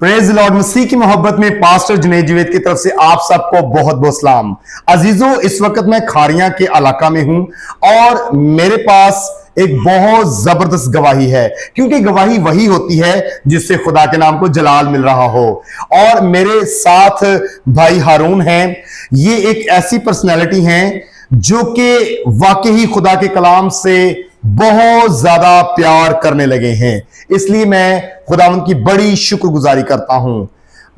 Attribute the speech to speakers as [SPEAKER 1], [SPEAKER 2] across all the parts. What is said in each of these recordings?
[SPEAKER 1] Praise Lord. मसीह की मोहब्बत में पास्टर जुनैद जवेद की तरफ से आप सबको बहुत बहुत सलाम। अजीजों, इस वक्त मैं खारियां के इलाका में हूं और मेरे पास एक बहुत जबरदस्त गवाही है, क्योंकि गवाही वही होती है जिससे खुदा के नाम को जलाल मिल रहा हो। और मेरे साथ भाई हारून हैं। ये एक ऐसी पर्सनैलिटी हैं जो कि वाकई खुदा के कलाम से बहुत ज्यादा प्यार करने लगे हैं। इसलिए मैं खुदावंद की बड़ी शुक्रगुजारी करता हूं।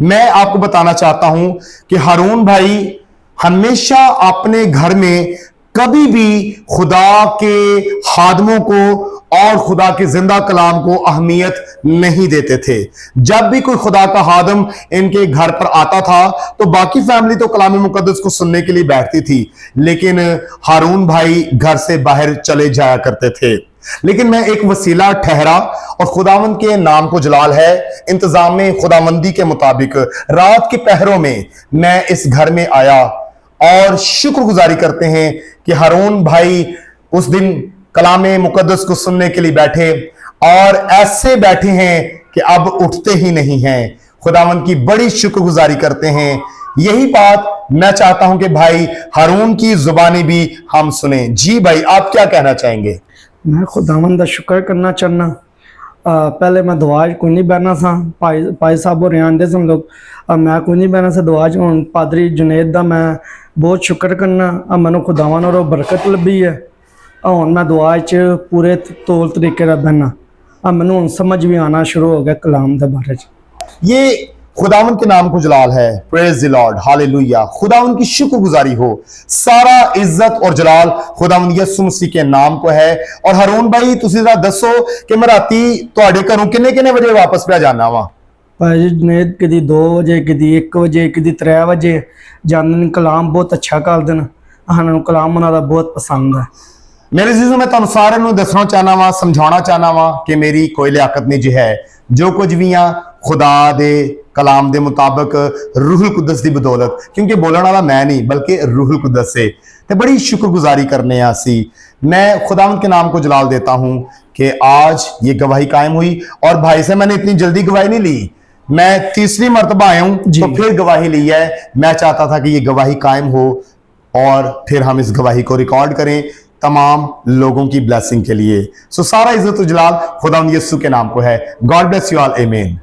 [SPEAKER 1] मैं आपको बताना चाहता हूं कि हारून भाई हमेशा अपने घर में कभी भी खुदा के खादमों को और खुदा के जिंदा कलाम को अहमियत नहीं देते थे। जब भी कोई खुदा का खादम इनके घर पर आता था तो बाकी फैमिली तो कलाम मुकद्दस को सुनने के लिए बैठती थी, लेकिन हारून भाई घर से बाहर चले जाया करते थे। लेकिन मैं एक वसीला ठहरा और खुदावंद के नाम को जलाल है, इंतजाम में खुदावंदी के मुताबिक रात के पहरों में मैं इस घर में आया और शुक्रगुजारी करते हैं कि हारून भाई उस दिन कलाम मुकद्दस को सुनने के लिए बैठे और ऐसे बैठे हैं कि अब उठते ही नहीं हैं। खुदावंद की बड़ी शुक्रगुजारी करते हैं। यही बात मैं चाहता हूं कि भाई हारून की जुबानी भी हम सुने। जी भाई, आप क्या कहना चाहेंगे?
[SPEAKER 2] मैं खुदावंद दा शुक्र करना चाहना। पहले मैं दुआ कोई नहीं बहना सा, भाई साहब और आंदे सन लोग, मैं कोई नहीं बहना सा दुआ हूँ पादरी जुनैद दा मैं बहुत शुक्र करना। मैनू खुदावन और बरकत लभी है। हूँ मैं दुआ पूरे तौर तरीके का बहना। मैनू हूँ समझ भी आना शुरू हो गया कलाम के बारे।
[SPEAKER 1] ये खुदावन के नाम को जलाल है। Praise the Lord, hallelujah. खुदावन की शुक्रगुजारी हो। सारा इज्जत और जलाल खुदावन यसु मसीह के नाम को है। और हारून भाई तुसी जरा दसो कि मैं राती तुहाडे घरों किन्ने बजे वापस पे जाना वा?
[SPEAKER 2] भाई जुनैद कदी 2 बजे, कदी 1 बजे, कदी 3 बजे जाने। कलाम बहुत अच्छा कर देना, सानू कलाम उन्होंने बहुत पसंद है।
[SPEAKER 1] मेरे जीजों, मैं तुहानू सारिਆਂ ਨੂੰ दसना चाहना वा, समझाना चाहना वा कि मेरी कोई लियाकत नहीं जी है। जो कुछ भी खुदा दे कलाम दे मुताबिक रूहुल कुदस की बदौलत, क्योंकि बोलने वाला मैं नहीं बल्कि रूहुल कुदस से, तो बड़ी शुक्रगुजारी करने आसी। मैं खुदावंद के नाम को जलाल देता हूं कि आज ये गवाही कायम हुई। और भाई से मैंने इतनी जल्दी गवाही नहीं ली, मैं तीसरी मरतबा आया हूं तो फिर गवाही ली है। मैं चाहता था कि ये गवाही कायम हो और फिर हम इस गवाही को रिकॉर्ड करें तमाम लोगों की ब्लेसिंग के लिए। सो सारा इज्जत और जलाल खुदावंद यीशु के नाम को है। गॉड ब्लेस यू ऑल, आमीन।